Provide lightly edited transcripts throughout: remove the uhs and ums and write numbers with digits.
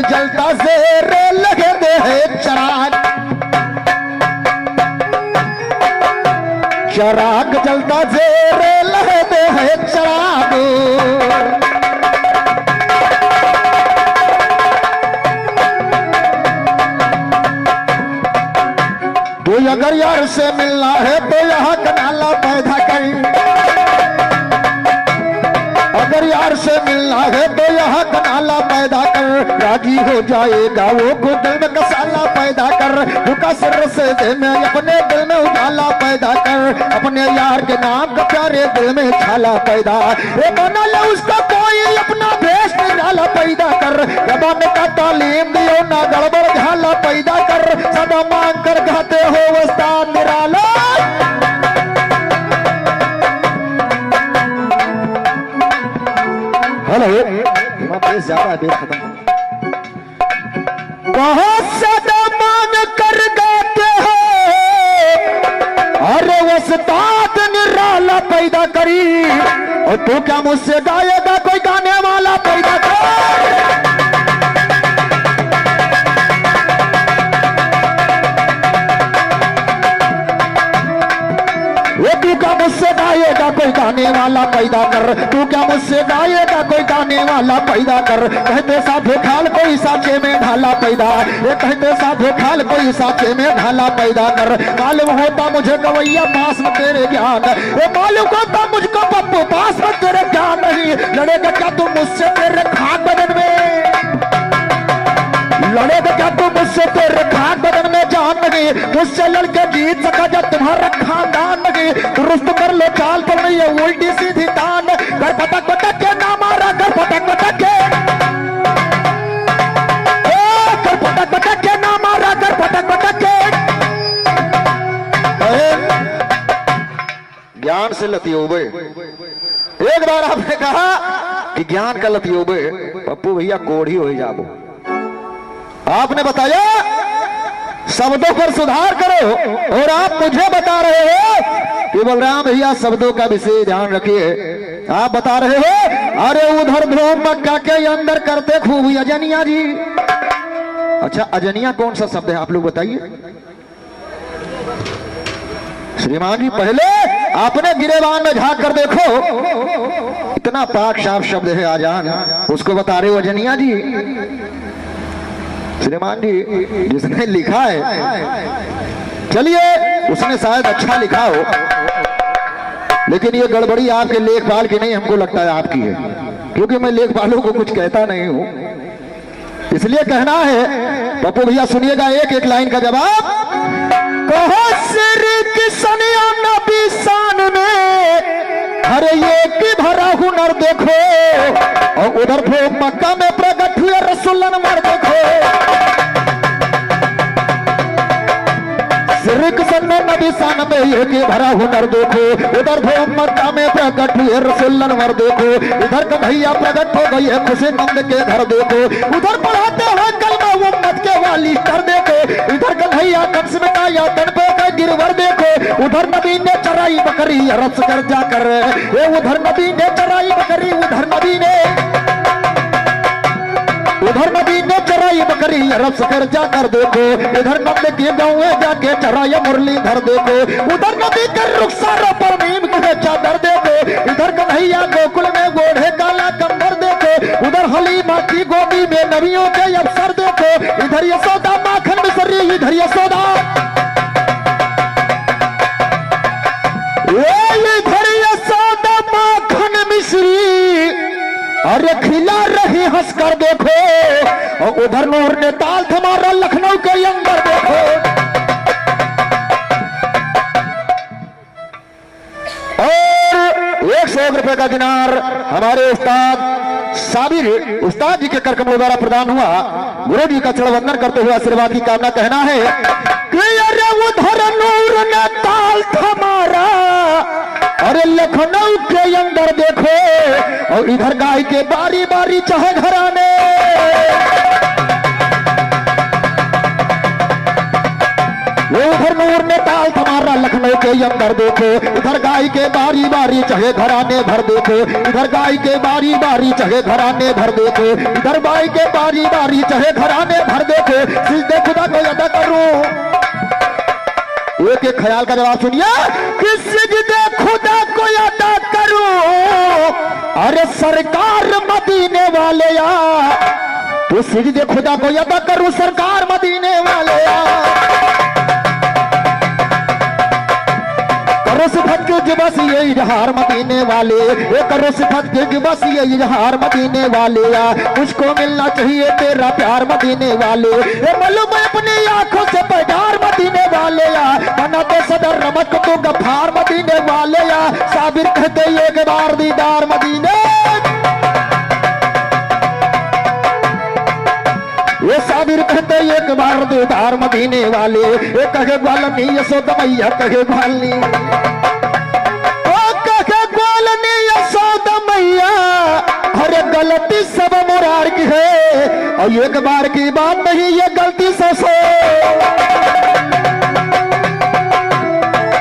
जलता जेर लगे दे है चराग, चराग जलता जेर लगे दे है चराग। तो अगर यार से मिलना है तो यहाँ कनाला पैदा कर, अगर यार से मिलना है तो यहाँ कनाला पैदा कर। राजी हो जाएगा वो दिल में कसाला पैदा कर, भूखा सिर से दे में अपने दिल में उजाला पैदा कर। अपने यार के नाम का प्यारे दिल में छाला पैदा, ये बना ले उसका कोई अपना भेष निराला पैदा कर। जबान का तालीम दियो ना गड़बड़ झाला पैदा कर, सदा मांग कर खाते हो उस्ताद निराला। हेलो, बेस ज्यादा है, बेस खत्म। बहुत सदा मांग कर गाते हो, अरे उस्ताद निराला पैदा करी। और तू क्या मुझसे गाएगा, कोई गाने वाला पैदा कर। तू क्या मुझसे गाएगा, कोई गाने वाला पैदा कर। तू क्या मुझसे गाएगा, कोई गाने वाला पैदा कर। कहते साधे खाल कोई साचे में ढाला पैदा, ये कहते साधे खाल कोई साचे में ढाला पैदा कर। मालूम होता मुझे गवैया पास में तेरे ज्ञान, ये मालूम होता मुझको पप्पू पास में तेरे ज्ञान नहीं। लड़ेगा क्या तू मुझसे तेरे खाक बदन में, लड़ेगा क्या तू मुझसे तेरे खाक बदन में जान नहीं। मुझसे लड़के जीत सका जब तुम्हारा खानदान नहीं। दुरुस्त कर लो चाल पर नहीं है उल्टी सीधी तान, कर पटक पटक के ना मारा, कर पटक पटक के, कर पटक पटक के ना मारा, कर पटक पटक के। ज्ञान से लतियोबे, एक बार आपने कहा कि ज्ञान का लतियोबे पप्पू भैया कोढ़ी हो जाबो। आपने बताया शब्दों पर सुधार करो, और आप मुझे बता रहे हो कि बलराम भैया शब्दों का विशेष ध्यान रखिए। आप बता रहे हो अरे उधर ध्रुव मक्का के अंदर करते खूब अजनिया जी। अच्छा, अजनिया कौन सा शब्द है आप लोग बताइए श्रीमान जी। पहले आपने गिरेबान में झांक कर देखो, इतना पाक साफ शब्द है आजान, उसको बता रहे हो अजनिया जी। श्रीमान जी जिसने लिखा है, चलिए उसने शायद अच्छा लिखा हो, लेकिन ये गड़बड़ी आपके लेखपाल की नहीं, हमको लगता है आपकी है, क्योंकि मैं लेखपालों को कुछ कहता नहीं हूं, इसलिए कहना है। पप्पू भैया सुनिएगा एक एक लाइन का जवाब। कहो सिर किसन नबी शान में, अरे ये की भरा हुनर देखो, और उधर भोग मक्का में प्रकट हुए रसूल अनवर देखो। सिर्क सन्नो नबी शान में ये के भरा हुनर देखो, उधर भोग मक्का में प्रकट हुए रसूल अनवर देखो। इधर कन्हैया प्रकट हो गई है खुशी नंद के घर देखो, उधर पढ़ाते हैं कलमा उम्मत के वाली कर देखो। इधर कन्हैया कंस में काया तन पे का गिरवर देखो, उधर नबी ने चराई बकरी रस कर जाकर, ये उधर नबी ने चराई बकरी, उधर नबी ने, उधर नबी ने चराई बकरी रस कर जाकर देखो। इधर नंद के गाँव में जाके चराया मुरलीधर देखो, उधर नबी के रुखसारों पर नीम की चादर देखो। इधर कन्हैया गोकुल में गोढ़े काला कंबर देखो, उधर हलीमा की गोदी में नबियों के अवसर देखो। इधर यशोदा माखन मिसरी, इधर यशोदा, इधर यशोदा माखन मिश्री, अरे खिला रही हंसकर देखो। और उधर नूर ने ताल थमारा लखनऊ के अंदर देखो। और 101 रुपए का दिनार हमारे उस्ताद साबिर उस्ताद जी के कर कमलों द्वारा प्रदान हुआ। गुरु जी का चरण वंदन करते हुए आशीर्वाद की कामना कहना है कि अरे उधर नूर ने ताल थमारा, अरे लखनऊ के अंदर देखो। और इधर गाय के बारी बारी चाहे घराने, उधर नूर ने ताल थमारा लखनऊ के अंदर देखो, इधर गाय के बारी बारी चाहे घराने भर देखो, इधर गाय के बारी बारी चाहे घराने भर देखो, इधर गाय के बारी बारी चाहे घराने भर देखो, सिजदे खुदा को अदा करूं। एक एक ख्याल का जवाब सुनिए कि सिजदे खुदा को अदा करूं, अरे सरकार मदीने वाले या, तो सिजदे खुदा को अदा करूं सरकार मदीने वाले या। करो सिफत के जुबस ये इजहार मदीने वाले, करो सिफत के जुबस ये इजहार मदीने वाले या, मुझको मिलना चाहिए तेरा प्यार मदीने वाले, मालूम है अपनी आंखों से पैदार मदीने वाले या, बना तो सदर रमक तो गफार मदीने वाले या, साबिर कहते एक बार दीदार मदीने, ये साबिर कहते एक बार दीदार मदीने वाले, ये कहे ग्वालनी यशोदा मैया कहे ग्वालनी, ओ कहे ग्वालनी यशोदा मैया, अरे गलती सब मुरार की है, और एक बार की बात नहीं ये गलती से सो,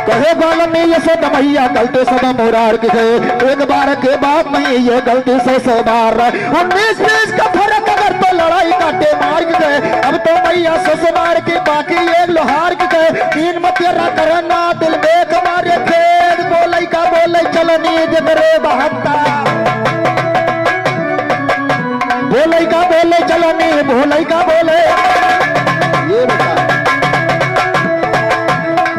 कहे ग्वालनी यशोदा मैया गलती सब मुरार की है, एक बार की बात नहीं ये गलती से सो बार, 19-20 का फर्क अगर तो लड़ाई काटे मार के गए, अब तो मैया ससुरार की बाकी एक लोहार के गए, तीन मतिया करना दिल में कमारे खेत, बोले का बोले चलनी जगरे बहत्ता, बोले का बोले चलनी बोले का बोले, ये बता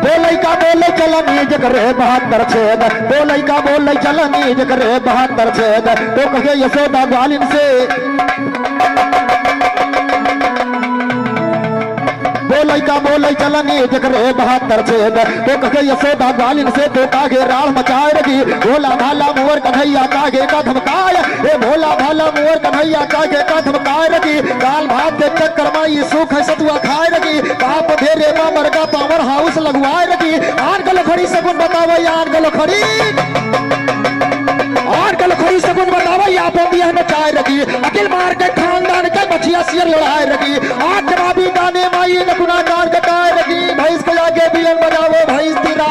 बोले का बोले चलनी जगरे 72 छेद, बोले का बोले चलनी जगरे 72 छेद, तो कहे यशोदा ग्वालिन से, बोले का बोले चलनी जगरे 72 छेद, तो कहे यशोदा ग्वालिन से, तो कागे राल मचाए रखी, भोला भाला मुवर कन्हैया कागे का धमकाए, ए भोला भाला मुवर कन्हैया कागे का धमकाए रखी, दाल भात के चक्कर माई सूख है सतुआ खाए रखी, बाप धेरे मामर का पावर हाउस लगवाए रखी, आन गलो खड़ी सगुन बताओ आन गलो खड़ी, आन गलो खड़ी सगुन बताओ या पोतिया नचाए रखी, अखिल मार के खानदान के बचिया सियर लड़ाए रखी, आज जवाबी गाने माई ने गुनाहगार कटाए रखी, भैंस के आगे बिलन बजाओ भैंस तेरा,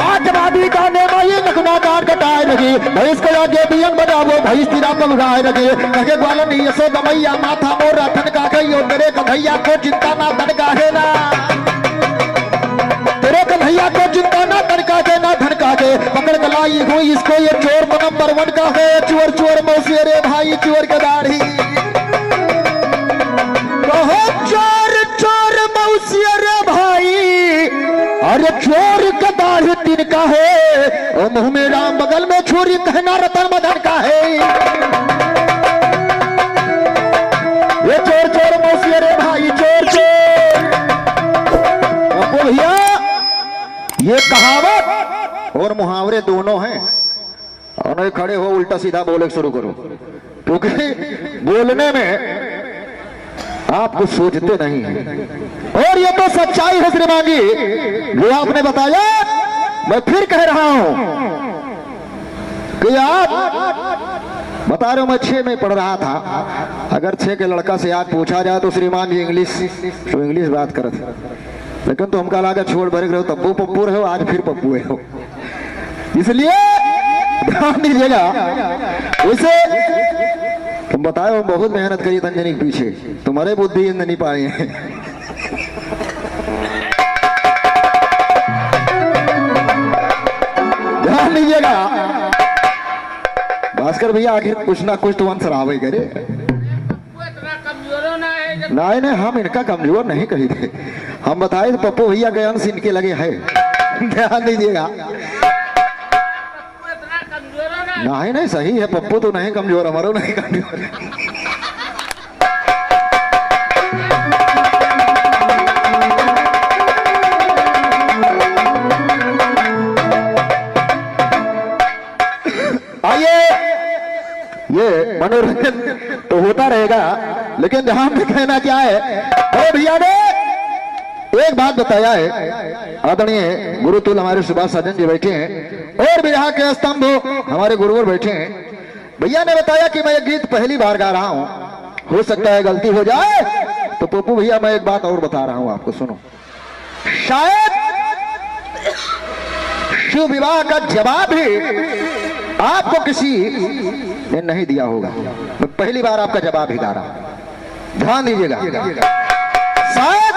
आज जवाबी गाने माई ने गुनाहगार कटाए रखी, भैंस के आगे बिलन बजाओ भैंस तेरा पमगाए रखी, कहे ग्वालनी यशोदा मैया माथा मोरा ठनका गई, तेरे कन्हैया को चिंता ना तनका है ना, तेरे कन्हैया को चिंता ना तनका के ना धनका के, पकड़ के लाई हुई इसको ये चोर तो नंबर 1 का है, चोर चोर मौसी रे भाई चोर के दाढ़ी, कहो चोर चोर मौसी रे भाई, अरे चोर का दाढ़ी तिनका है, ओ मुंह में राम बगल में छुरी कहना रतन मदन का है, ये चोर चोर मौसी रे भाई चोर चोर, भैया ये कहावत और मुहावरे दोनों हैं, और खड़े हो उल्टा सीधा बोले शुरू करो, क्योंकि बोलने में आप कुछ सोचते नहीं हैं, और ये तो सच्चाई है श्रीमान जी जो आपने बताया, मैं फिर कह रहा हूं कि आप बता रहे हो, मैं 6 में पढ़ रहा था, अगर 6 के लड़का से आज पूछा जाए तो श्रीमान जी इंग्लिश बात करते, लेकिन तो हमका लगा छोड़ भरे रहो, तब्बू पप्पू रहे हो, आज फिर पप्पू हो, इसलिए ध्यान दीजिएगा। उसे तुम बताओ बहुत मेहनत करी तंजनी के पीछे, तुम्हारे बुद्धि नहीं पाए हैं, ध्यान दीजिएगा। भास्कर भैया आखिर कुछ ना कुछ तो आंसर आवे करे, नहीं नहीं हम इनका कमजोर नहीं कही थे, हम बताए तो पप्पू भैया के अंश इनके लगे है, ध्यान दीजिएगा। नहीं नहीं सही है, पप्पू तो नहीं कमजोर, हमारो नहीं कमजोर, आइए ये मनोरंजन तो होता रहेगा, लेकिन ध्यान में कहना क्या है, अरे भैया ने एक बात बताया है, आदरणीय गुरुतुल हमारे सुभाष साजन जी बैठे हैं और बिरहा के स्तंभ हमारे गुरुवर बैठे हैं। भैया ने बताया कि मैं ये गीत पहली बार गा रहा हूं, हो सकता है गलती हो जाए, तो पप्पू भैया मैं एक बात और बता रहा हूं आपको, सुनो शायद शिव विवाह का जवाब ही आपको किसी ने नहीं दिया होगा। मैं पहली बार आपका जवाब ही गा रहा हूं, ध्यान दीजिएगा। शायद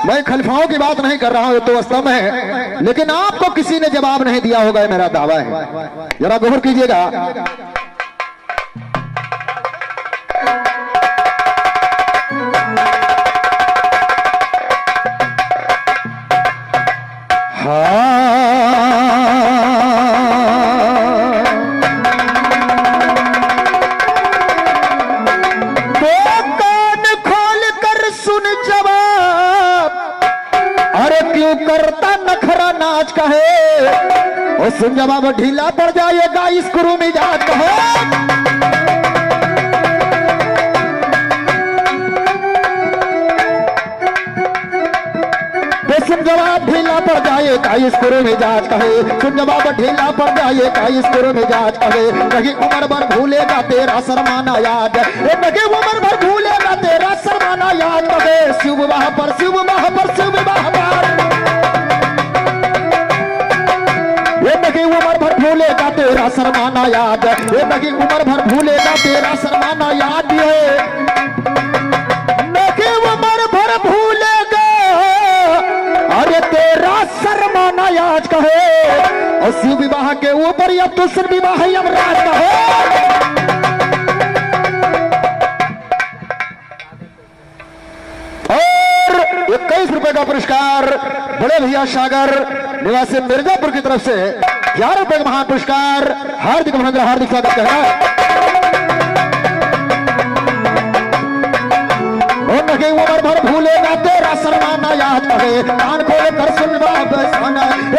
मैं खलीफाओं की बात नहीं कर रहा हूं, ये तो वास्तव में है, लेकिन आपको किसी ने जवाब नहीं दिया होगा, ये मेरा दावा है। जरा गौर कीजिएगा। सुन जवाब ढीला पड़ जाएगा इस गुरु मिजाज कहो। सुन जवाब ढीला पड़ जाएगा इस गुरु मिजाज कहे। सुन जवाब ढीला पड़ जाएगा इस गुरु मिजाज कहे। कहीं उम्र भर भूलेगा तेरा शर्माना याद, कहीं उम्र भर भूलेगा तेरा शर्माना याद कहे। शिव विवाह पर शिव विवाह पर शिव विवाह पर नगी उम्र भर भूलेगा तेरा शर्माना याद, ये नगी उम्र भर भूलेगा तेरा शर्माना याद है। नगी उम्र भर भूलेगा अरे तेरा शर्माना याद कहे। और शिव विवाह के ऊपर अब तो सिर्फ विवाह यमराज कहे। और 21 रुपए का पुरस्कार बड़े भैया सागर निवासी मिर्जापुर की तरफ से 11 रुपए का महान पुरस्कार। हार्दिक अभिनंदन, हार्दिक स्वागत कहना। नगी उम्र भर भूलेगा तेरा शर्माना याद कहे। कान खोल कर सुन विवाह,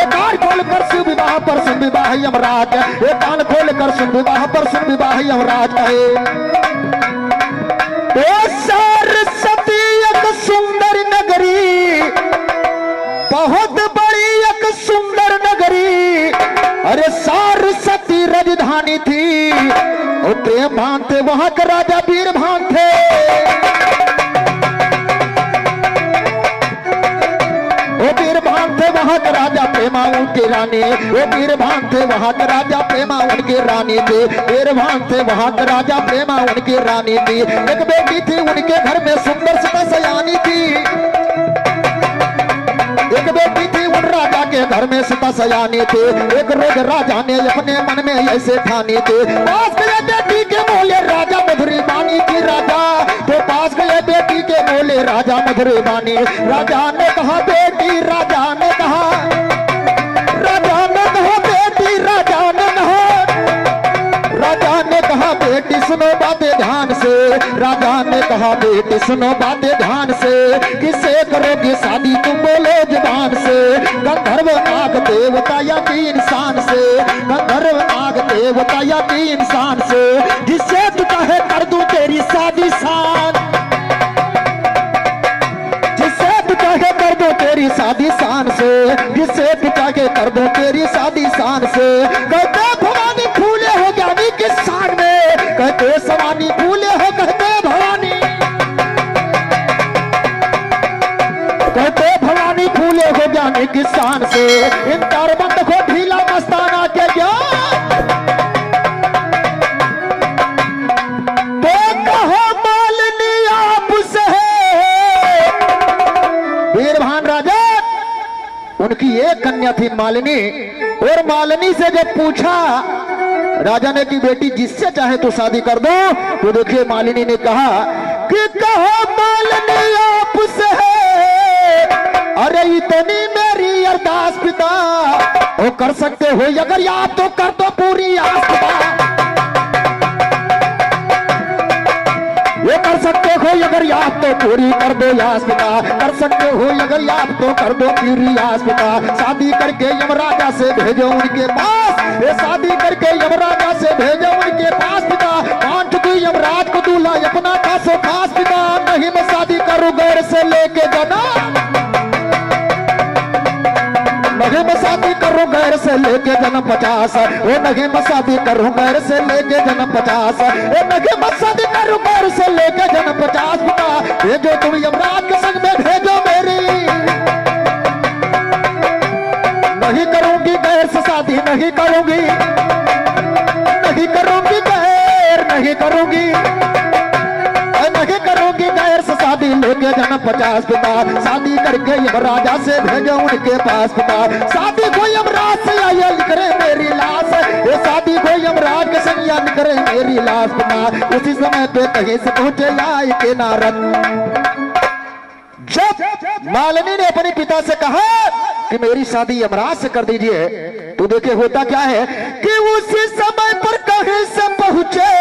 कान खोल कर शिव विवाह पर सुन विवाह यमराज। कान खोल कर सुन विवाह पर सुन विवाह यमराज कहे। सरस्वती एक सुंदर नगरी, बहुत बड़ी एक सुंदर नगरी, अरे सरस्वती राजधानी थी। और प्रेम भान थे वहां के राजा वीर भान थे। वो वीर भान थे वहां के राजा प्रेमा उनकी रानी। वो वीर भान थे वहां के राजा प्रेमा उनकी रानी थी। वीर भान थे वहां के राजा प्रेमा उनकी रानी थी। एक बेटी थी उनके घर में सुंदर सी सयानी थी। एक बेटी थी उन राजा के घर में सीता सयानी थी। एक रोज राजा ने अपने मन में ऐसे ठानी थी। पास गए बेटी के बोले राजा मधुरी बानी की राजा, तो पास गए बेटी के बोले राजा मधुरी बानी। राजा ने कहा बेटी, राजा ने कहा, राजा ने कहा बेटी, राजा ने कहा, राजा ने कहा बेटी सुनो बातें ध्यान से। राजा ने कहा बेटी सुनो बातें ध्यान से, किससे करोगे शादी तुम बोलो जुबान से। गंधर्व नाग देवता या कि इंसान से, गंधर्व नाग देवता या कि इंसान से, जिससे तू कहे कर दूं तेरी शादी शान, जिससे तू कहे कर दो तेरी शादी शान से, जिससे तू कहे कर दो तेरी शादी शान से। कहते भवानी फूले हो ज्ञानी के शान में, कहते सवानी फूले हो कहते भवानी, कहते भवानी फूले हो ज्ञानी की शान से। इन कारबंद को ढीला मस्ताना के ज्ञान, तो कहो मालिनी आपसे। वीरभान राजा उनकी एक कन्या थी मालिनी, और मालिनी से जब पूछा राजा ने कि बेटी जिससे चाहे तो शादी कर दो, तो देखिए मालिनी ने कहा कि कहो मालिनी आपसे, अरे इतनी मेरी अरदास पिता, वो कर सकते हो अगर आप तो कर दो पूरी आस पिता। ये कर सकते हो अगर आप तो पूरी कर दो यास पिता, कर सकते हो अगर आप तो कर दो पूरी यास पिता। शादी करके यमराजा से भेजो उनके पास, ये शादी करके यमराजा से भेजो उनके पास पिता। कांठ तू यमराज को दूल्हा अपना खासो खास पिता। नहीं मैं शादी करूं गैर से लेके जाना, नहीं मैं शादी करूं गैर से लेके जन्म 50, वो नहीं मैं शादी करूं गैर से लेके जन्म 50, वो नहीं मैं शादी करूं गैर से लेके जन्म 50 पिता। भेजो तुम यमराज के संग में भेजो मेरी, मांगे जन्म 50 पिता, शादी करके यमराजा से भेजे उनके पास पिता। शादी को यमराज से आया लिख रहे मेरी लाश, ये शादी को यमराज के संज्ञा लिख रहे मेरी लाश पिता। उसी समय पे कहीं से पहुंचे आए के नारद। जब मालिनी ने अपने पिता से कहा कि मेरी शादी यमराज से कर दीजिए, तो देखिए होता क्या है कि उसी समय पर कहीं से पहुंचे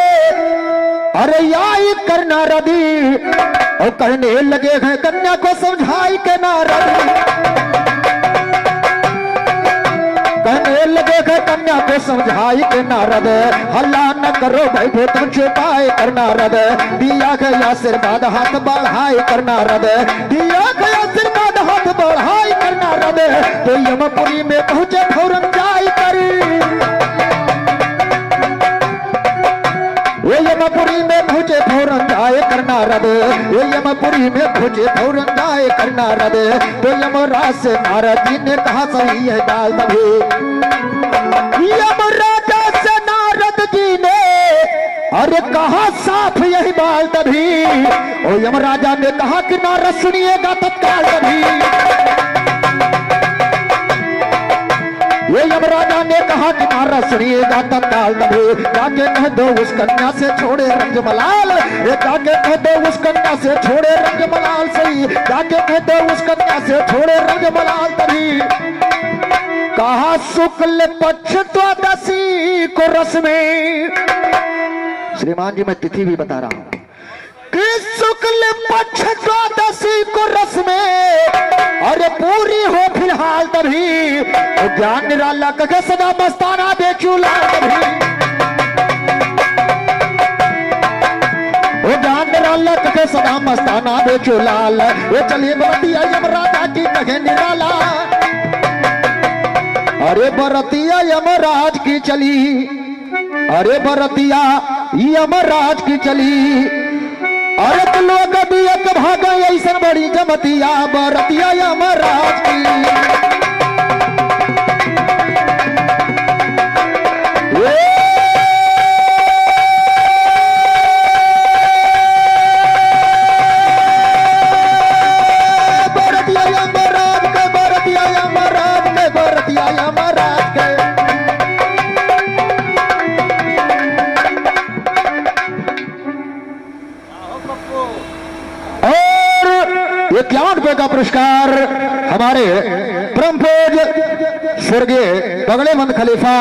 अरे याई कर नारदी, और कहने लगे हैं कन्या को समझाई के नारदी, कहने लगे हैं कन्या को समझाई के नारद। हल्ला न करो भाई तुम छुपाए कर नारद, दिया गया आशीर्वाद हाथ बढ़ाए कर नारद, दिया गया आशीर्वाद हाथ बढ़ाए कर नारद। तो यमपुरी में पहुंचे फौरन जाए कर, वो यमपुरी में पहुंचे फौरन जाए कर नारद, वो यमपुरी में पहुंचे फौरन जाए कर नारद। तो यमराज से नारद जी ने कहा सही है बाल तभी, यमराजा से नारद जी ने अरे कहा साफ यही बाल तभी। और यमराजा ने कहा कि नारद सुनिएगा तत्काल तभी, ये यमराजा ने कहा कि नारद सुनिएगा तत्काल तभी। जाके कह दो उस कन्या से छोड़े रंग मलाल, ये जाके कह दो उस कन्या से छोड़े रंग मलाल सही, जाके कह दो उस कन्या से छोड़े रंग मलाल तभी। कहा शुक्ल पक्ष द्वादशी को रस में, श्रीमान जी मैं तिथि भी बता रहा हूं कि शुक्ल पक्ष द्वादशी को रस में अरे पूरी हो फिलहाल तभी। और ज्ञान निराला कहे सदा मस्ताना बेचू लाल तभी, वो ज्ञान निराला कहे सदा मस्ताना बेचू लाल। वो चलिए बरतिया यमराजा की कहे निराला, अरे बरतिया यमराज की चली, अरे बरतिया यमराज की चली। अरे तो लोग भी एक भागा ऐसा बड़ी जमतिया बरतिया यमराज की। बरतिया यमराज के, बरतिया यमराज के, बरतिया यमराज के। ₹51 का पुरस्कार हमारे परमपूज्य स्वर्गीय पगड़ेबंद खलीफा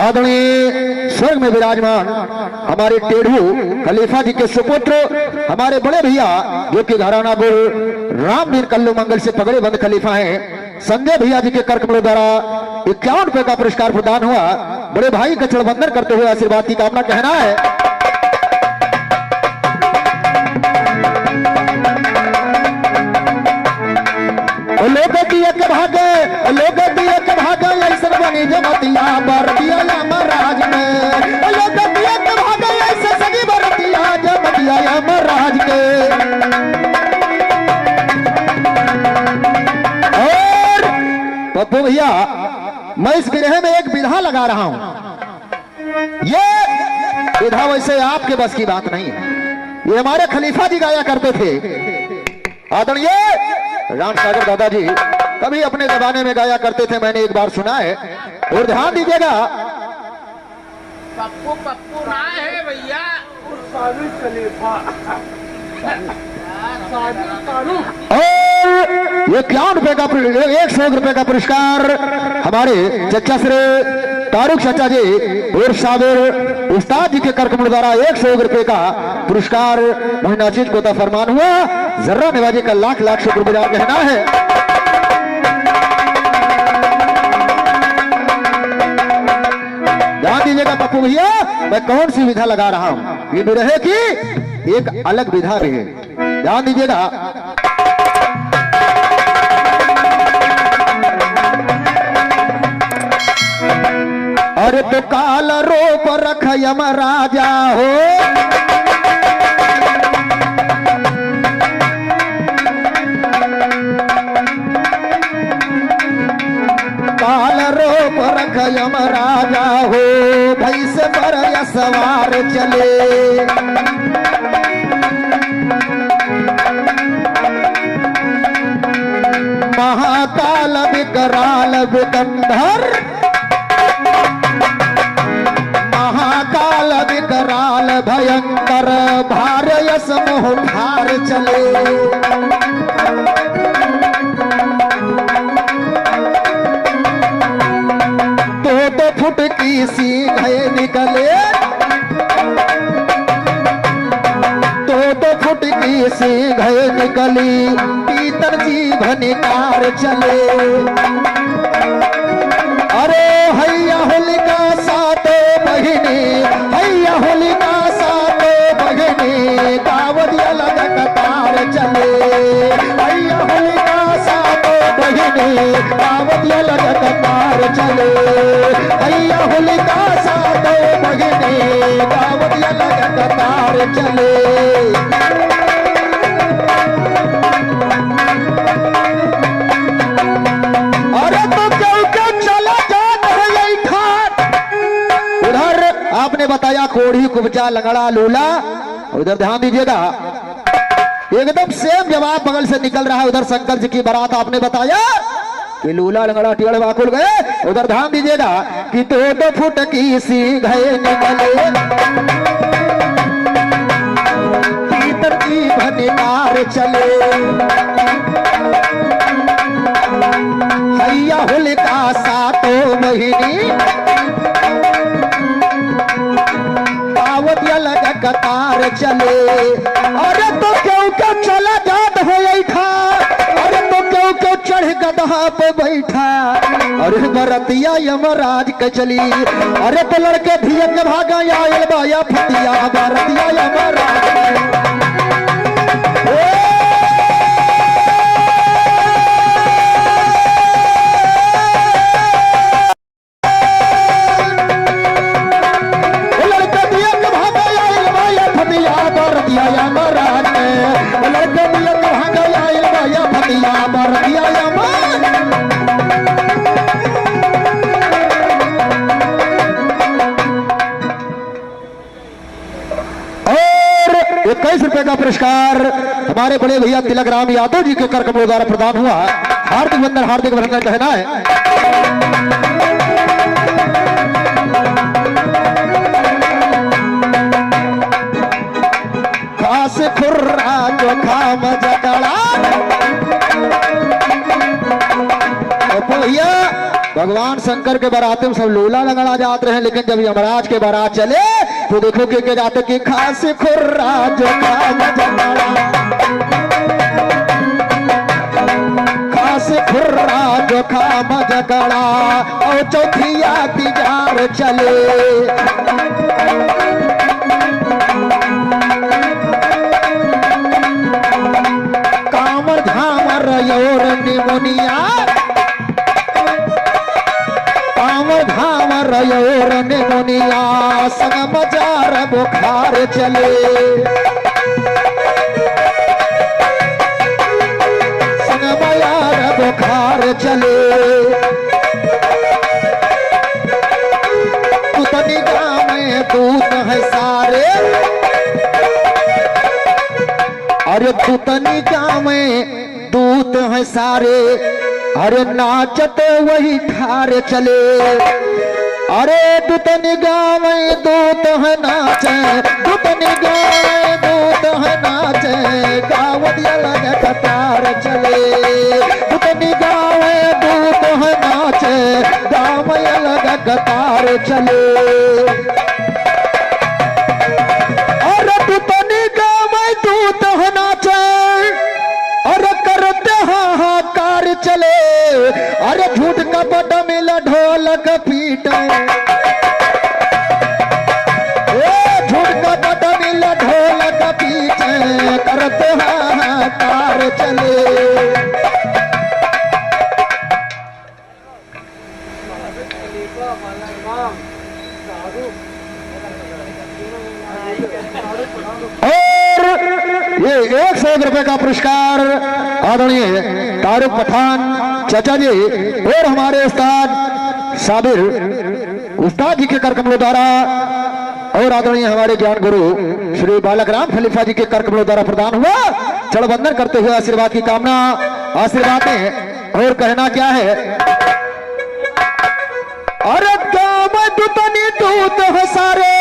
आदरणीय स्वर्ग में विराजमान हमारे टेढ़ू खलीफा जी के सुपुत्र हमारे बड़े भैया जो कि घराना गुरु रामवीर कल्लू मंगल से पगड़ेबंद खलीफा हैं, संजय भैया जी के कर कमलों द्वारा ₹51 का पुरस्कार प्रदान हुआ। बड़े भाई का चढ़बंदन करते हुए आशीर्वाद की कामना कहना है। लोग दिए के भागे, लोग दिए के भागे ऐसा बनी जमतिया बरतिया यमराज में, लोग दिए के भागे ऐसे सगी बरतिया जमतिया यमराज के। और पप्पू भैया मैं इस विरह में एक विधा लगा रहा हूं, ये विधा वैसे आपके बस की बात नहीं है, ये हमारे खलीफा जी गाया करते थे आदरणीय राम सागर दादाजी कभी अपने जमाने में गाया करते थे, मैंने एक बार सुना है और ध्यान दीजिएगा। पप्पू पप्पू ना है भैया, और ये ₹51 का ₹100 का पुरस्कार हमारे चचा श्री तारुक चाचा जी और साबिर उस्ताद जी के करकमल द्वारा ₹100 का पुरस्कार मोहिनाचीज को फरमान हुआ। जर्रा निवाजी का लाख लाख शुक्रगुजार कहना है। ध्यान दीजिएगा पप्पू भैया मैं कौन सी विधा लगा रहा हूं, ये विरह की एक अलग विधा भी है, ध्यान दीजिएगा। अरे तो काल रूप रख यमराजा हो, काल रूप रख यमराजा हो, भैंस पर सवार चले। विकराल विकंधर, महाकाल विकराल भयंकर, भार यस मोह भार चले। दो फुट की सींग निकले, दो फुट की सींग निकली, पीतर जीभ निकार चले। अरे हैया होलिका सातो बहिनी, हैया होलिका सातो बहिनी, कावड़िया लग कतार चले। हैया होलिका सातो बहिनी, कावड़िया लग कतार चले। हैया होलिका सातो बहिनी, कावड़िया लग कतार चले। आपने बताया कोढ़ी कुबचा लंगड़ा लूला, उधर ध्यान दीजिएगा, एकदम सेम जवाब बगल से निकल रहा है। उधर शंकर जी की बारात आपने बताया कि लूला लंगड़ा टेढ़ वाकुल गए। उधर ध्यान दीजिएगा कि दो फुट की सींग निकले, भीतर जीभ निकार चले। हैया होलिका सातो बहिनी, कावड़िया लग कतार चले। अरे तो क्यों क्यों चला जात हो था, अरे तो क्यों क्यों चढ़ गधा पे बैठा। अरे बरतिया यमराज के चली, अरे तो लड़के धियक भागा आयल बाया फतिया, बरतिया यमराज। और 21 रुपए का पुरस्कार हमारे बड़े भैया तिलक राम यादव जी के कर कमलों द्वारा प्रदान हुआ। हार्दिक वंदन, हार्दिक अभिनंदन कहना है। खास खुर्रा जो खाम जकड़ा, भैया भगवान शंकर के बारात में सब लूला लंगड़ा जाते रहे, लेकिन जब यमराज के बारात चले तो देखो के जाते कि खास खुर्रा जो खाम जकड़ा, खास खुर्रा जो खाम जकड़ा, और चौथिया तिजार चले। कामर धामर योर निमुनिया, कामर धामर योर निमुनिया, संग मजार बुखार चले। संग मजार बुखार चले। उतनी गाँव में दूत है सारे, अरे तुतनी गाँव में दूत है सारे, अरे नाचत वही ठार चले। अरे तुतनी गाँव में दूत है नाचे, तुतनी गाँव में दूत है नाचे, कावड़िया लग कतार चले। तुतनी गाँव में दूत है नाचे, कावड़िया लग कतार चले। अरे तुतनी गाँव में दूत है नाचे, अरे करते हाहाकार चले। अरे झूठ का पट मिला ढोलक पीटे, झूठ का पट मिला ढोलक पीटे, करते हाहाकार चले। और ये 101 रुपए का पुरस्कार आदरणीय तारुक पठान चाचा जी और हमारे उस्ताद साबिर उस्ताद जी के कर कमलों द्वारा, और आदरणीय हमारे ज्ञान गुरु श्री बालक राम खलीफा जी के कर कमलों द्वारा प्रदान हुआ। चढ़ बंधन करते हुए आशीर्वाद की कामना, आशीर्वाद में और कहना क्या है। दूत है सारे,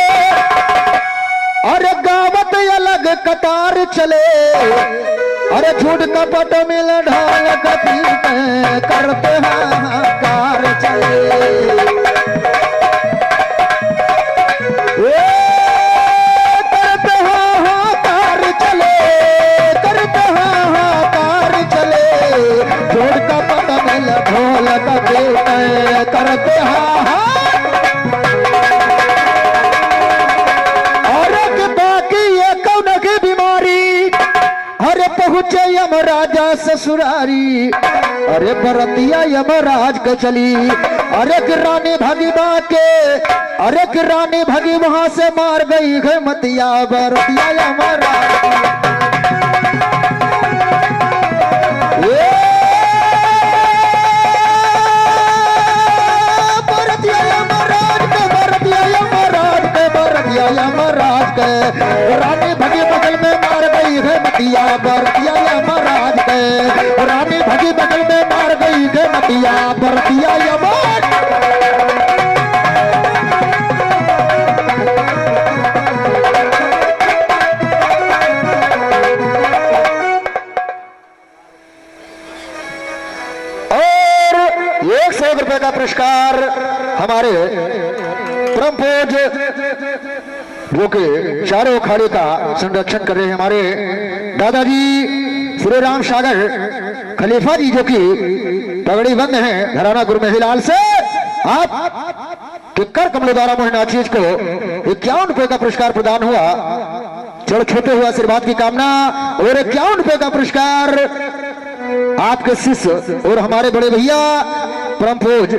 अरे गावत अलग कतार चले, अरे झूठ कपट मिल ढाल कपी करते हाहाकार चले। करते हाहाकार चले, करते हाहाकार चले, झूठ कपट मिल ढोल कपी करते हाहाकार। पहुंचे यमराजा ससुरारी, अरे बरतिया यमराज के चली, अरे रानी भागी बाके, अरे रानी भागी वहां से मार गई है मतिया बरतिया यमराज। बरतिया यमराज के, बरतिया यमराज के, बरतिया यमराज के, रानी भागी बगल में मार गई है मतिया बरतिया यमराज के, रानी भगी बगल में मार गई है मतिया बरतिया यमराज। और 100 रुपए का पुरस्कार हमारे परमपूज जो कि चारों अखाड़े का संरक्षण कर रहे हैं हमारे दादाजी श्री राम सागर खलीफा जी, जो कि पगड़ी बंद हैं घराना गुरु महिलाल से। आप किक्कर कमलों द्वारा मोहनाचीज को 51 रुपए का पुरस्कार प्रदान हुआ। चढ़ छोटे हुआ आशीर्वाद की कामना, और 51 रुपए का पुरस्कार आपके शिष्य और हमारे बड़े भैया परमपूज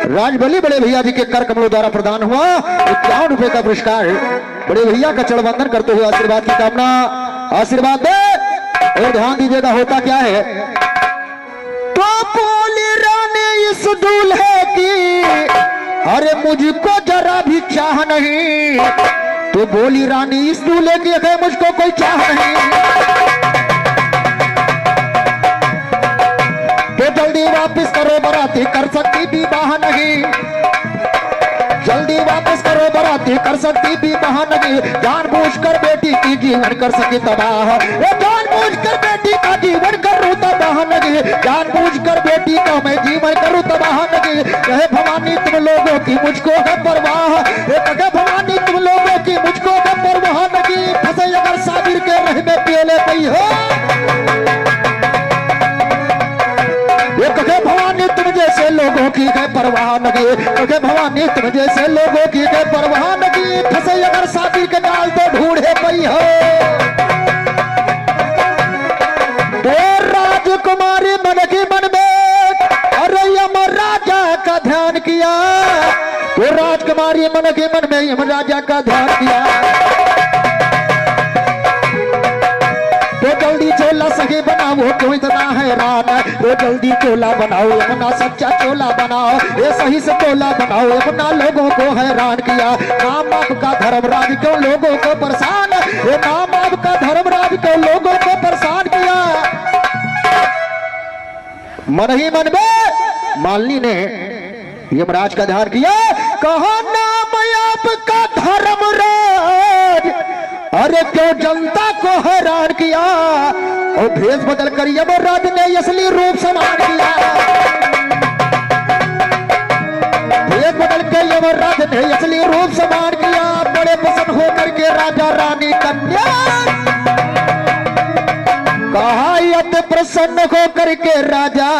राजबली बड़े भैया जी के कर कमलों द्वारा प्रदान हुआ। 51 रुपए का पुरस्कार बड़े भैया का चरण वंदन करते हुए आशीर्वाद की कामना। आशीर्वाद दे और ध्यान दीजिएगा होता क्या है। तो बोली रानी इस दूल्हे की, अरे मुझको जरा भी चाह नहीं, तो बोली रानी इस दूल्हे की है मुझको कोई चाह नहीं, तो जल्दी वापस करो बराती कर सकती भी बहा नहीं, जल्दी वापस करो बराती कर सकती भी बहा नहीं, जानबूझकर बेटी की जीवन कर सके तबाह, जानबूझकर बेटी का जीवन करूं तबाह नहीं, जानबूझकर बेटी का मैं जीवन करूं तबाह नहीं। कहे भवानी तुम लोगों की मुझको है परवाह, कहे भवानी तुम लोगों की मुझको है परवाह नहीं, फंसे अगर साबिर के रह में पेले पई हो, कहे भवानी तुम जैसे लोगों की है परवाह नहीं, कहे भवानी तुम जैसे लोगों की है परवाह नहीं, फंसे अगर साथी के डाल तो ढूंढे पई हो। तो राजकुमारी मन की मन में, अरे यमराजा का ध्यान किया, तो राजकुमारी मन के मन में यमराजा का ध्यान किया, तो जल्दी चोला सही बनाओ क्यों इतना हैरान, तो जल्दी चोला बनाओ अपना सच्चा चोला बनाओ, ये सही से चोला बनाओ अपना लोगों को हैरान किया। नाम आपका धर्मराज क्यों लोगों को परेशान, ये नाम आपका धर्मराज क्यों लोगों को परेशान किया। मन ही मन में मालिनी ने यमराज का ध्यान किया, कहा नाम आपका धर्मराज, अरे क्यों जनता को हैरान किया, और भेष बदल कर यमराज ने असली रूप समान किया, भेष बदल के यमराज ने असली रूप समान किया। बड़े पसंद होकर के राजा रानी कन्या, कहा अति प्रसन्न होकर के राजा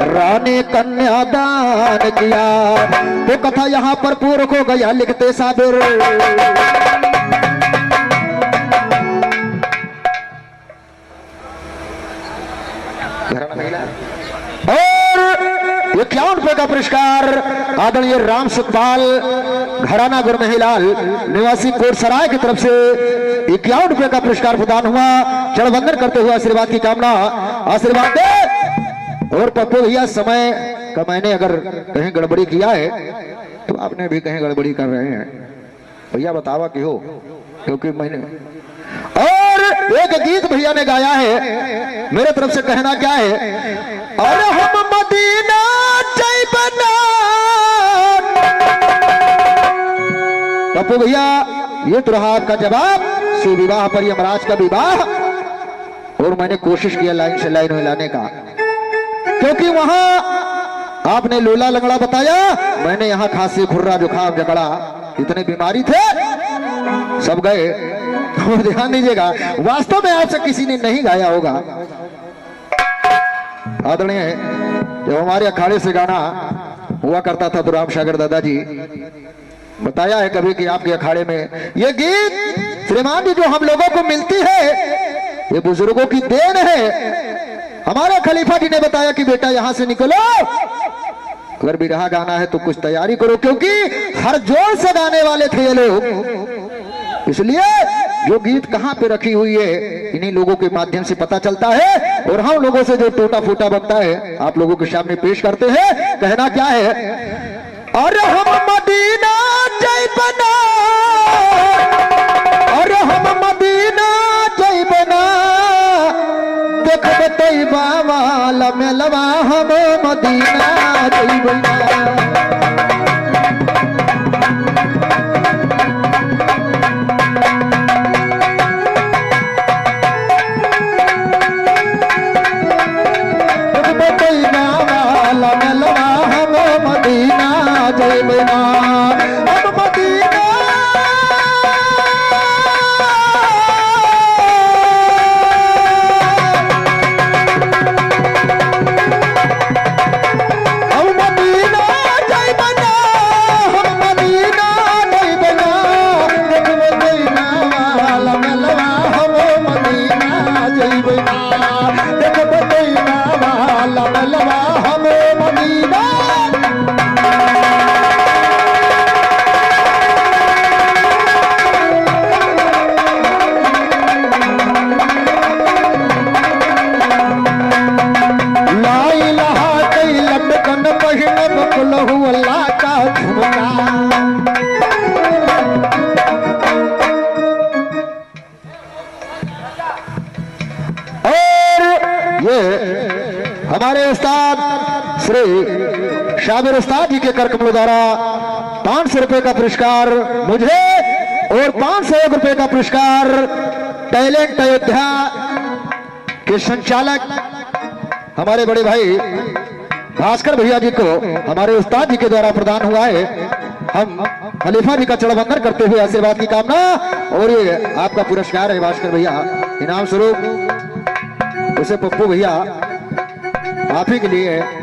रानी कन्या दान किया। तो कथा यहाँ पर पूर्ण हो गया लिखते साबिर। और 51 रुपए का पुरस्कार आदरणीय राम सुखपाल घराना गुरु महिलाल निवासी कोटसराय की तरफ से 51 रुपए का पुरस्कार प्रदान हुआ। चरण वंदन करते हुए आशीर्वाद की कामना। आशीर्वाद दे। और पप्पू भैया समय का मैंने अगर कहीं गड़बड़ी किया है तो आपने भी कहीं गड़बड़ी कर रहे हैं भैया, बतावा कि हो, क्योंकि मैंने और एक गीत भैया ने गाया है, मेरे तरफ से कहना क्या है, और हम मदीना जैबना पप्पू भैया ये तो रहा आपका जवाब। सुविवाह पर यमराज का विवाह। और मैंने कोशिश किया लाइन से लाइन मिलाने का, क्योंकि वहां आपने लोला लंगड़ा बताया, मैंने यहाँ खांसी खुर्रा जुकाम जकड़ा, इतने बीमारी थे सब गए। तो ध्यान दीजिएगा, वास्तव में आपसे किसी ने नहीं गाया होगा। आदरणीय जब हमारे अखाड़े से गाना हुआ करता था तो राम सागर दादाजी बताया है कभी कि आपके अखाड़े में ये गीत श्रीमान जी जो हम लोगों को मिलती है ये बुजुर्गों की देन है। हमारे खलीफा जी ने बताया कि बेटा यहां से निकलो, अगर बिरहा गाना है तो कुछ तैयारी करो, क्योंकि हर जोर से गाने वाले थे ये लोग। इसलिए जो गीत कहां पे रखी हुई है इन्हीं लोगों के माध्यम से पता चलता है, और हम लोगों से जो टूटा फूटा बनता है आप लोगों के सामने पेश करते हैं। कहना क्या है, और हम मदीना जैबना, और हम मदीना जैबना, देखब तैबा वाला मेलवा, हम मदीना जैबना। हमारे उस्ताद श्री शाबिर उस्ताद जी के कर कमलों द्वारा 500 रुपए का पुरस्कार मुझे और 501 रुपए का पुरस्कार टैलेंट अयोध्या के संचालक हमारे बड़े भाई भास्कर भैया जी को हमारे उस्ताद जी के द्वारा प्रदान हुआ है। हम खलीफा जी का चढ़बंदन करते हुए आशीर्वाद की कामना, और ये आपका पुरस्कार है भास्कर भैया इनाम स्वरूप, उसे पप्पू भैया आप ही के लिए है।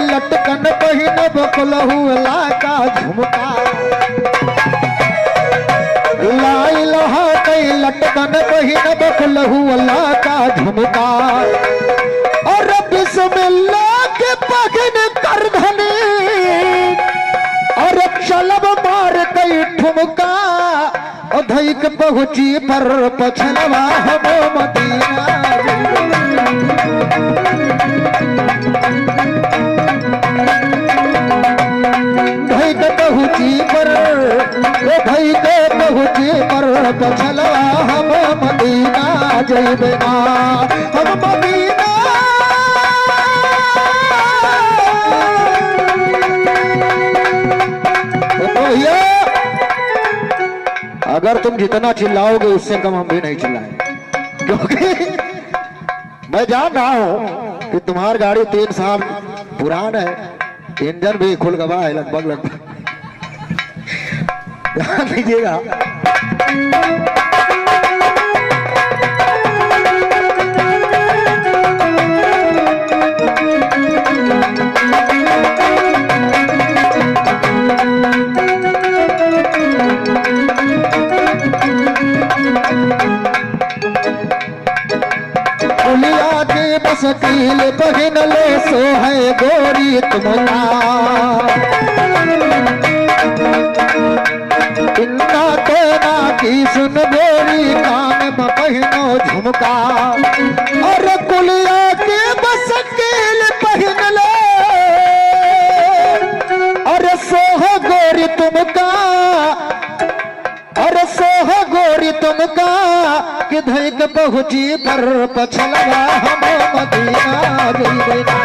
लटकन पहिन बकलहु लाका झुमका, लाई लहा कई लटकन पहिन बकलहु लाका झुमका, और बिस्मिल्लाह के पगन कर धनी, और चलब मार कई ठुमका, और धैक पहुंची पर पछलवा हम मदीना। पहुंची पर पछलवा हम मदीना जइबना, हम मदीना। तो भैया अगर तुम जितना चिल्लाओगे उससे कम हम भी नहीं चिल्लाएंगे, क्योंकि मैं जान रहा हूं कि तुम्हारी गाड़ी 3 साल पुरान है, इंजन भी खुल गवा है लगभग। ध्यान दीजिएगा। कुलिया के बसकील पहन ले सो है गोरी तुमका, इन्ना तो ना की सुन गोरी कान में पहनो झुमका। और कुलिया के बसकील पहन ले और सोह गोरी तुमका, और सोह गोरी तुमका कि धैक पहुंची पर पछलवा हम मदीना जइबेना।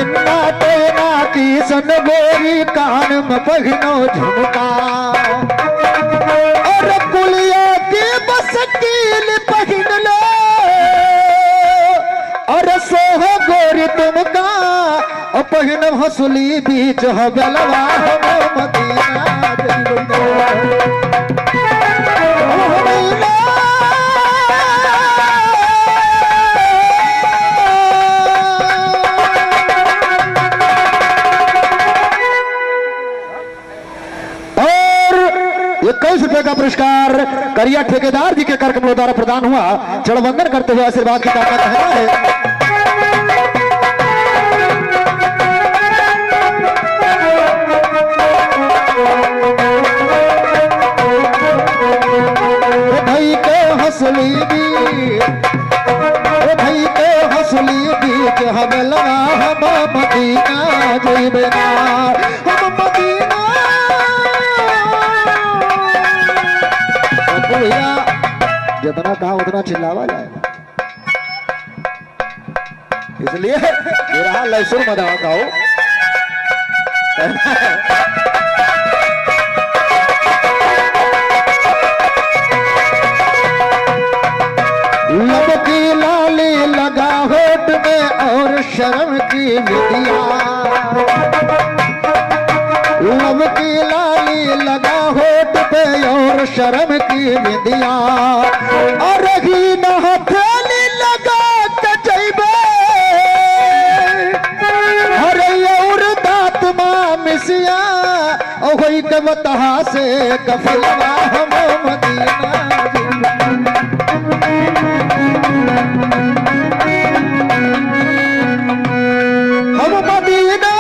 इन्ना तेना की सन गोरी कान में पहनो झुमका। और कुलिया की बसकील पहन लो और सोह गोरी तुमका, और पहन हंसुली बीच हबलवा हम मदीना जइबेना। और 21 रुपए का पुरस्कार करिया ठेकेदार जी के कर कमलों द्वारा प्रदान हुआ। चढ़वंदन करते हुए आशीर्वाद की कामना कहना है। भाई के हंसली बीच हबलवा हम मदीना जइबेना, हम मदीना। भैया जितना कहा उतना चिल्लावा जाए, इसलिए मेरा लहसुन मदावा गाओ। लब की लाली लगा होठ में और शर्म की विधिया, लब की लाली लगा होठ पे और शर्म की विधिया। और ही न हथेली लगा के जइबे, अरे और दांत मां मिसिया, और होई के बतहा से कफलवा हम मदीना। हम मदीना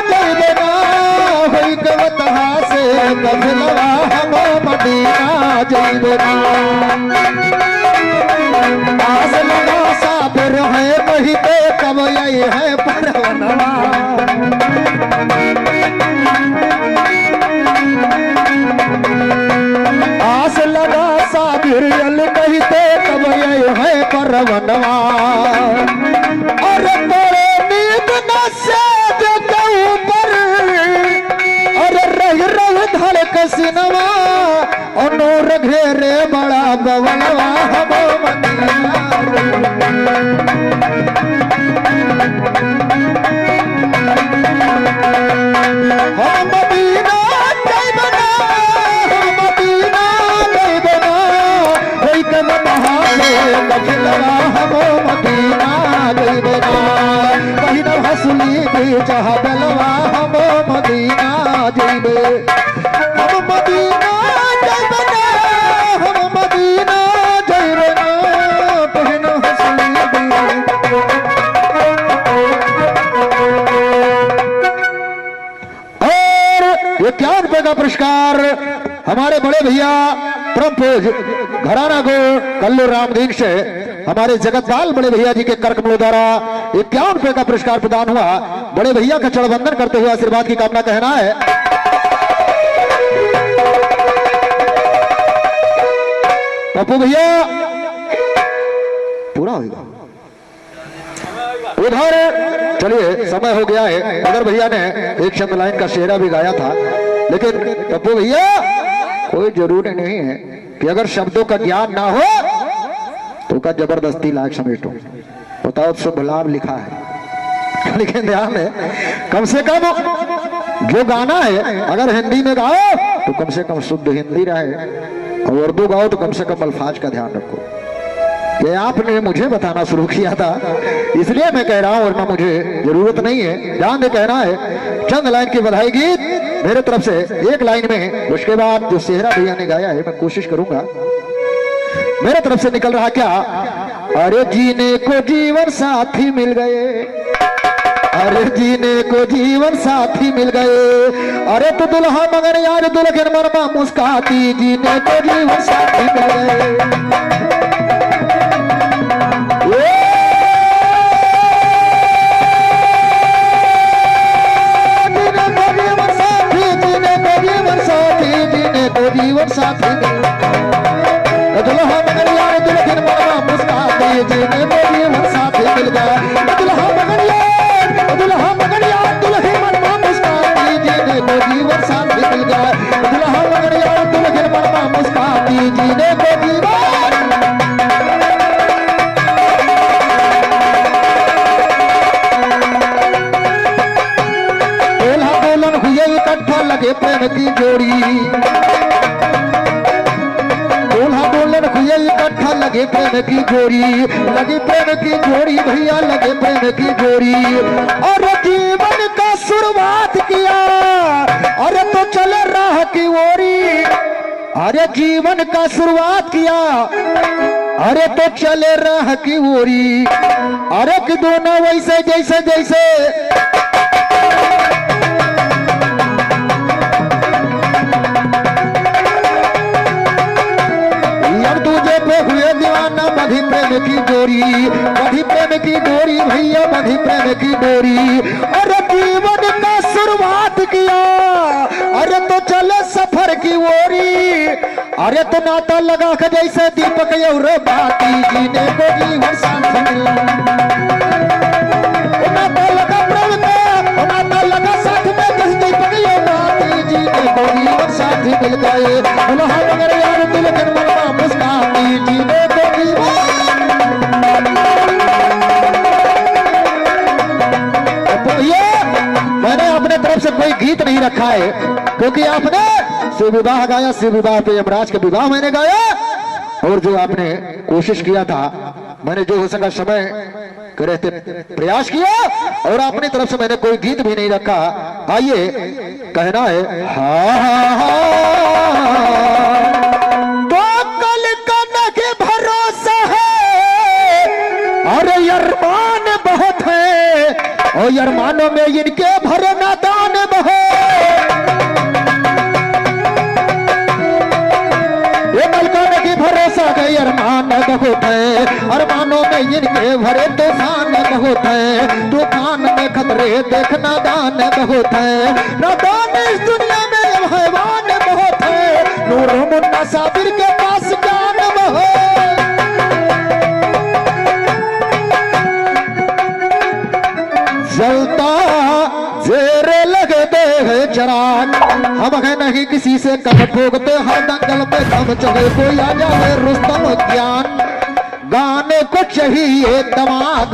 जइबेना, होई के बतहा से कफलवा हम मदीना जइबेना। आस लगा साबिर है वही पे कब आई है परवनवा। आस लगा साबिर अल कहते कब आई है परवनवा। और तोरे नींद न से जो ऊपर और रह धड़क सिनवा, और नूर घेरे बड़ा बवनवा हम मदीना। हम मदीना जइबेना, हम मदीना जइबेना, होई के बतहा से कफलवा हम मदीना जइबेना। पहिन हंसुली बीच हबलवा हम मदीना जइबे, हम मदीना जइबेना, हम मदीना जइबेना। पहिन हंसुली और 51 रुपए का पुरस्कार हमारे बड़े भैया परमपूज घराना गो कल्लू रामदीन से हमारे जगतपाल बड़े भैया जी के कर कमलों द्वारा 51 रुपए का पुरस्कार प्रदान हुआ। बड़े भैया का चढ़वंदन करते हुए आशीर्वाद की कामना कहना है। पप्पू भैया पूरा होगा उधर, चलिए समय हो गया है। उधर भैया ने एक चंद लाइन का शेरा भी गाया था, लेकिन पप्पू भैया कोई जरूरी नहीं है कि अगर शब्दों का ज्ञान ना हो तो का जबरदस्ती लायक समेटो। बताओ शुभ लाभ लिखा है, लेकिन ध्यान है कम से कम जो गाना है अगर हिंदी में गाओ तो कम से कम शुद्ध हिंदी रहे, और उर्दू गाओ तो कम से कम अल्फाज का ध्यान रखो। ये आपने मुझे बताना शुरू किया था इसलिए मैं कह रहा हूं, वरना मुझे जरूरत नहीं है। ध्यान दे कहना है चंद लाइन की बधाई गीत मेरे तरफ से एक लाइन में, उसके बाद जो सेहरा भैया ने गाया है मैं कोशिश करूंगा। मेरे तरफ से निकल रहा क्या, अरे जीने को जीवन साथी मिल गए, अरे जीने को जीवन साथी मिल गए, अरे तो दुल्हा मगर यार दुल्हन मरमा मुस्काती, जीने को जीवन साथी मिल गए। जीवन साथी दुल्हा मगर यार दुल्हन मरमा मुस्काती, जीने को जीवन साथी मिल गया। दुल्हा मगर यार दुल्हन मरमा मुस्काती, जीने को जीवन साथी मिल गया। दुल्हा मगर यार दुल्हन मरमा मुस्काती, जीने को जीवन। दूल्हा दुल्हन हुए इकट्ठा लगे प्रेम की जोड़ी, इकट्ठा लगे प्रेम की जोड़ी, लगे प्रेम की जोड़ी भैया, लगे प्रेम की जोड़ी। और जीवन का शुरुआत किया, अरे तो चले राह की ओरी, अरे जीवन का शुरुआत किया, अरे तो चले राह की ओरी, अरे कि दोनों वैसे जैसे जैसे हुए दीवाना, बधी प्रेम की डोरी, बधी प्रेम की डोरी भैया, बधी प्रेम की डोरी। अरे जीवन का शुरुआत किया, अरे तो चले सफर की ओरी, अरे तो नाता लगा के जैसे दीपक और बाती, जीने को जीवन साथी मिला। नाता लगा प्रेम का, नाता लगा साथ में जैसे दीपक और बाती, जीने को जीवन साथी मिल गए। दुल्हा मगर यार दुल्हन मरमा मुस्काती, जीने को जीवन। तो ये मैंने अपने तरफ से कोई गीत नहीं रखा है, क्योंकि आपने शिव विवाह गाया, शिव विवाह पे यमराज का विवाह मैंने गाया, और जो आपने कोशिश किया था, मैंने जो हो सका समय करते प्रयास किया, और अपनी तरफ से मैंने कोई गीत भी नहीं रखा। आइए कहना है हाँ हाँ हाँ, तो कल का के भरोसा है, और अरमान बहुत है, और अरमानों में इनके भरे नादान बहुत। भरोसा गए अरमान बहुत है, अरमानों में इनके भरे तूफान बहुत है, तूफान में खतरे देखना दान बहुत है, नादान इस दुनिया में हैवान बहुत है, नूर मुन्ना साबिर के पास ज्ञान बहुत। जलता जेरे लगे दे है चराग, हम है नहीं किसी से कम भोगते, हर दंगल में दम चले कोई आ जाए रुस्तम ज्ञान, गाने को चाहिए दिमाग।